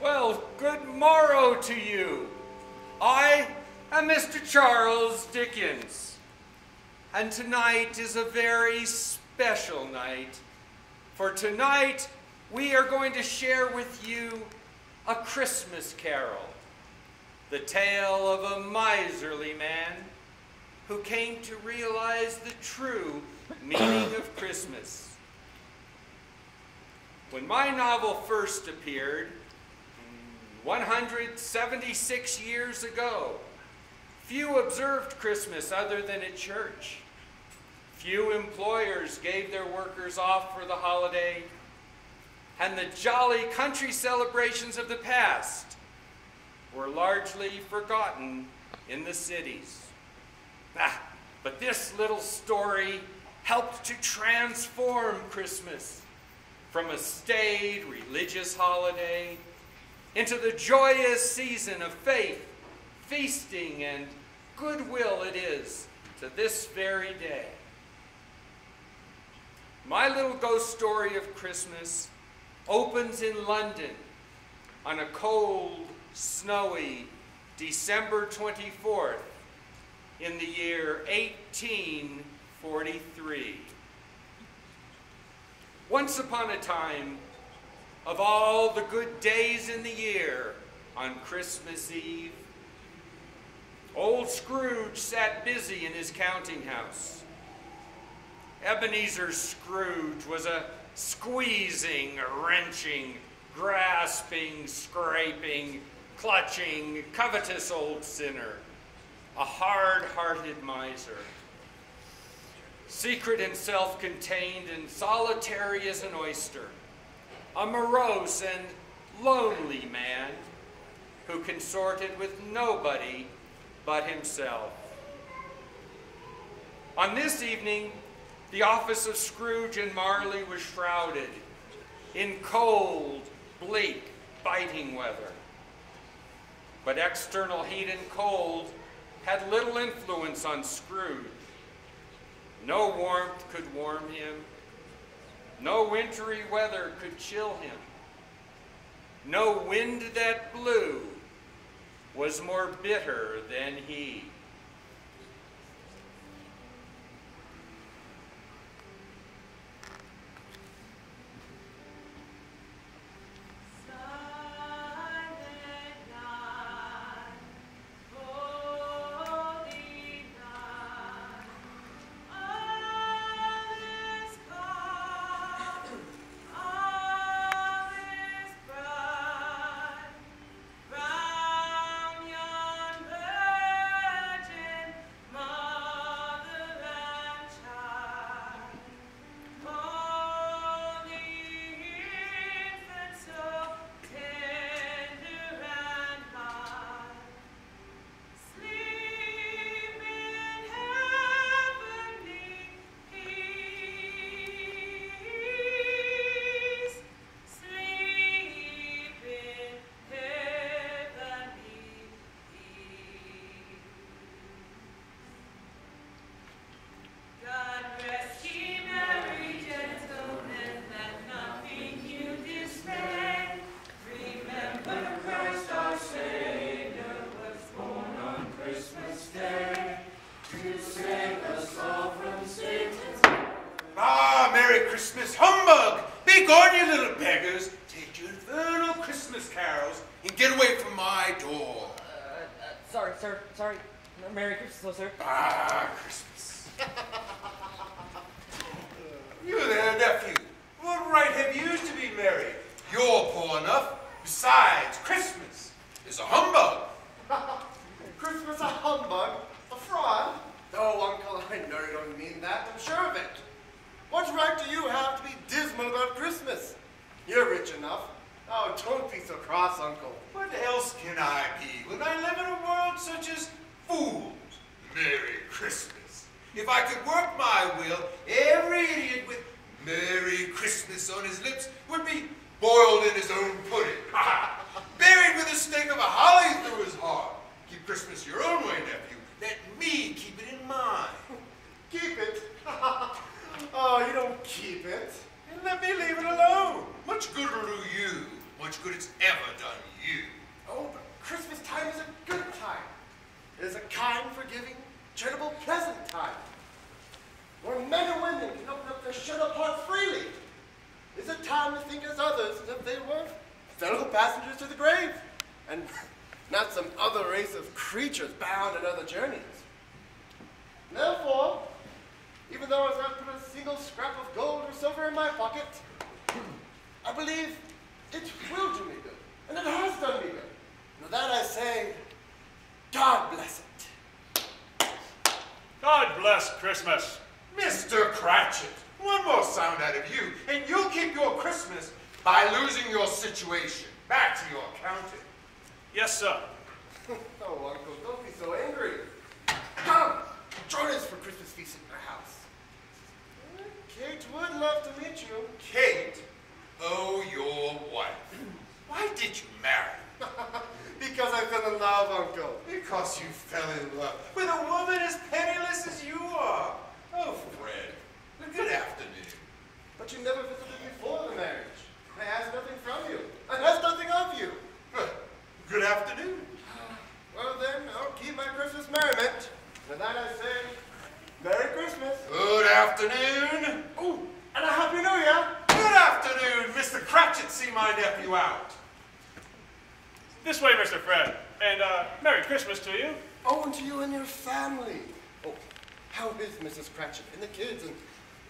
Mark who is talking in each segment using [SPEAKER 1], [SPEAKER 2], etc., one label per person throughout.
[SPEAKER 1] Well, good morrow to you. I am Mr. Charles Dickens, and tonight is a very special night, for tonight we are going to share with you a Christmas carol, the tale of a miserly man who came to realize the true meaning of Christmas. When my novel first appeared, 176 years ago, few observed Christmas other than at church. Few employers gave their workers off for the holiday, and the jolly country celebrations of the past were largely forgotten in the cities. But this little story helped to transform Christmas from a staid religious holiday into the joyous season of faith, feasting, and goodwill it is to this very day. My little ghost story of Christmas opens in London on a cold, snowy December 24th in the year 1843. Once upon a time, of all the good days in the year, on Christmas Eve, old Scrooge sat busy in his counting house. Ebenezer Scrooge was a squeezing, wrenching, grasping, scraping, clutching, covetous old sinner, a hard-hearted miser, secret and self-contained and solitary as an oyster, a morose and lonely man who consorted with nobody but himself. On this evening, the office of Scrooge and Marley was shrouded in cold, bleak, biting weather. But external heat and cold had little influence on Scrooge. No warmth could warm him. No wintry weather could chill him. No wind that blew was more bitter than he.
[SPEAKER 2] Christmas humbug! Be gone, you little beggars! Take your infernal Christmas carols and get away from my door.
[SPEAKER 3] Sorry, sir. Sorry. Merry Christmas, sir.
[SPEAKER 2] Ah, Christmas. You there, nephew. What right have you to be merry? You're poor enough. Besides, Christmas is a humbug.
[SPEAKER 4] Christmas a humbug? A fraud? Oh, Uncle, I know you don't mean that. I'm sure of it. What right do you have to be dismal about Christmas? You're rich enough. Oh, don't be so cross, Uncle.
[SPEAKER 2] What else can I be when I live in a world such as fools? Merry Christmas. If I could work my will, every idiot with Merry Christmas on his lips would be boiled in his own pudding, buried with a stake of a holly through his heart.
[SPEAKER 4] keep it.
[SPEAKER 2] And let me leave it alone. Much good it'll do you. Much good it's ever done you.
[SPEAKER 4] Oh, but Christmas time is a good time. It is a kind, forgiving, charitable, pleasant time. Where men and women can open up their shut-up hearts freely. It's a time to think as others as if they were fellow passengers to the grave, and not some other race of creatures bound on other journeys. Therefore, even though I've not put a single scrap of gold or silver in my pocket, I believe it will do me good, and it has done me good. And with that I say, God bless it.
[SPEAKER 5] God bless Christmas.
[SPEAKER 2] Mr. Cratchit, one more sound out of you, and you'll keep your Christmas by losing your situation. Back to your accounting.
[SPEAKER 5] Yes, sir.
[SPEAKER 4] Oh, Uncle, don't be so angry. Come, join us for Christmas feast at our house. Kate would love to meet you.
[SPEAKER 2] Kate? Oh, your wife. Why did you marry?
[SPEAKER 4] Because I fell in love, Uncle.
[SPEAKER 2] Because you fell in love with a woman as penniless as you are. Oh, Fred. Good afternoon.
[SPEAKER 4] But you never visited before the marriage. I asked nothing from you. I asked nothing of you.
[SPEAKER 2] Good afternoon.
[SPEAKER 4] Well then, I'll keep my Christmas merriment. With that I say, Merry Christmas.
[SPEAKER 2] Good afternoon.
[SPEAKER 4] Oh, and a Happy New Year.
[SPEAKER 2] Good afternoon, Mr. Cratchit. See my nephew out.
[SPEAKER 5] This way, Mr. Fred. And Merry Christmas to you.
[SPEAKER 4] Oh, and to you and your family. Oh, how is Mrs. Cratchit and the kids and,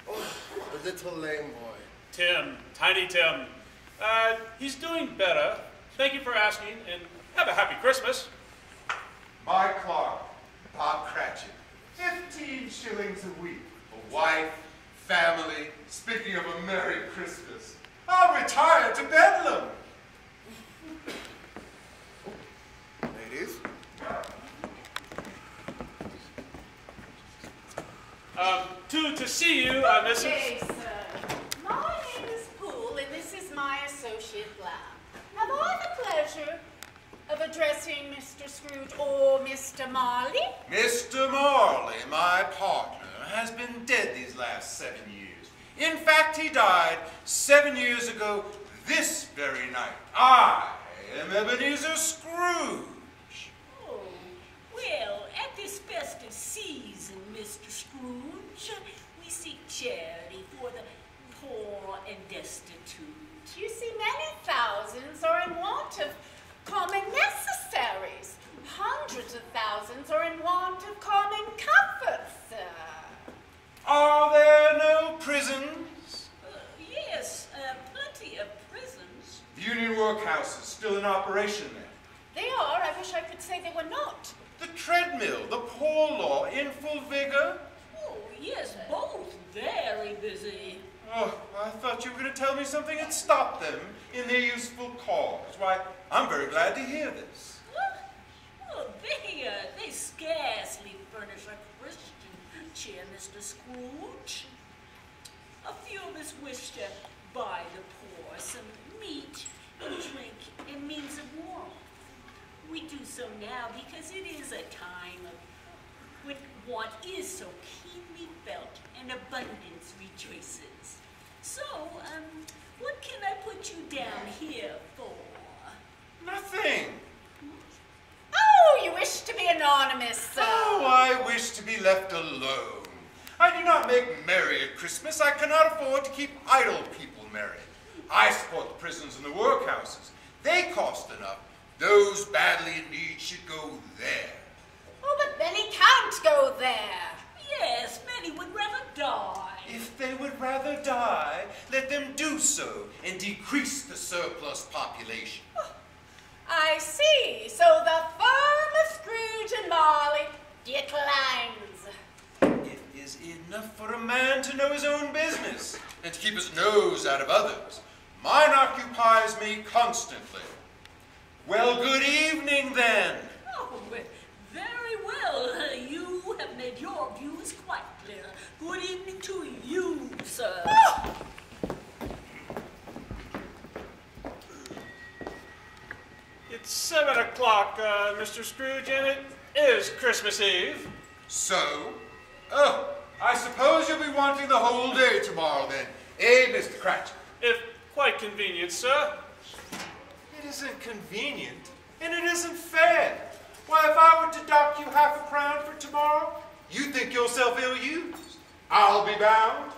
[SPEAKER 4] oh, the little lame boy?
[SPEAKER 5] Tim, Tiny Tim. He's doing better. Thank you for asking, and have a happy Christmas.
[SPEAKER 2] My clerk, Bob Cratchit. 15 shillings a week. A wife, family, speaking of a Merry Christmas. I'll retire to Bedlam.
[SPEAKER 4] Ladies?
[SPEAKER 3] To see you, Mrs.
[SPEAKER 6] Okay, sir. My name is Poole, and this is my associate, Lamb. Have I the pleasure of addressing Mr. Scrooge or Mr. Marley?
[SPEAKER 2] Mr. Marley, my partner, has been dead these last 7 years. In fact, he died 7 years ago this very night. I am Ebenezer Scrooge.
[SPEAKER 7] Oh, well, at this festive season, Mr. Scrooge, we seek charity for the poor and destitute.
[SPEAKER 6] You see, many thousands are in want of common necessaries. Hundreds of thousands are in want of common comforts, sir.
[SPEAKER 2] Are there no prisons?
[SPEAKER 7] Yes, plenty of prisons.
[SPEAKER 2] The Union Workhouse is still in operation there.
[SPEAKER 6] They are. I wish I could say they were not.
[SPEAKER 2] The treadmill, the poor law in full vigor?
[SPEAKER 7] Oh, yes, both very busy.
[SPEAKER 2] Oh, I thought you were going to tell me something had stopped them in their useful cause. Why, I'm very glad to hear this.
[SPEAKER 7] Well, they scarcely furnish a Christian cheer, Mr. Scrooge. A few of us wish to buy the poor some meat and drink and means of warmth. We do so now because it is a time of when want is so keenly felt and abundance rejoices. So, what can I put you down here for?
[SPEAKER 2] Nothing.
[SPEAKER 6] Oh, you wish to be anonymous, sir.
[SPEAKER 2] Oh, I wish to be left alone. I do not make merry at Christmas. I cannot afford to keep idle people merry. I support the prisons and the workhouses. They cost enough. Those badly in need should go there.
[SPEAKER 6] Oh, but many can't go there.
[SPEAKER 7] Yes, many would rather die.
[SPEAKER 2] If they would rather die, let them do so and decrease the surplus population.
[SPEAKER 6] I see. So the firm of Scrooge and Marley declines.
[SPEAKER 2] It is enough for a man to know his own business and to keep his nose out of others. Mine occupies me constantly. Well, good evening, then.
[SPEAKER 7] Oh, very well. You have made your views quite clear. Good evening to you, sir.
[SPEAKER 6] Oh.
[SPEAKER 5] It's 7 o'clock, Mr. Scrooge, and it is Christmas Eve.
[SPEAKER 2] So? Oh, I suppose you'll be wanting the whole day tomorrow then, eh, Mr. Cratchit?
[SPEAKER 5] If quite convenient, sir.
[SPEAKER 2] It isn't convenient, and it isn't fair. Why, if I were to dock you £0.50 for tomorrow, you'd think yourself ill-used. I'll be bound.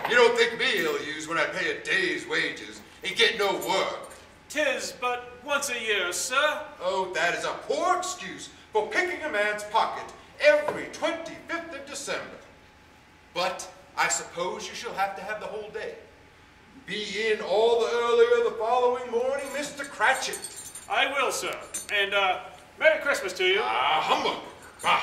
[SPEAKER 2] You don't think me ill-used when I pay a day's wages and get no work.
[SPEAKER 5] 'Tis but once a year, sir.
[SPEAKER 2] Oh, that is a poor excuse for picking a man's pocket every 25th of December. But I suppose you shall have to have the whole day. Be in all the earlier the following morning, Mr. Cratchit.
[SPEAKER 5] I will, sir. And, Merry Christmas to you.
[SPEAKER 2] Ah, humbug. Bye.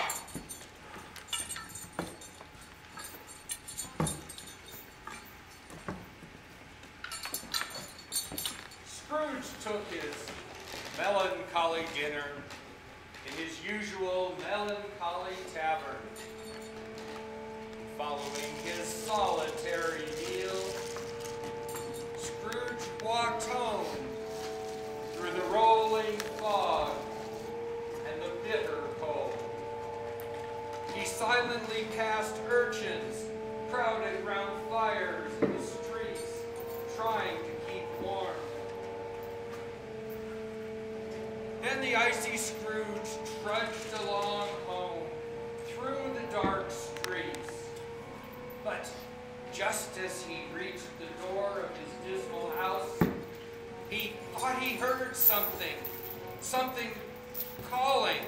[SPEAKER 1] Scrooge took his melancholy dinner in his usual melancholy tavern. Following his solitary meal, Scrooge walked home through the rolling fog and the bitter cold. He silently passed urchins crowded round fires in the streets, trying to keep warm. Then the icy Scrooge trudged along home through the dark streets. But just as he reached the door of his dismal house, he thought he heard something calling.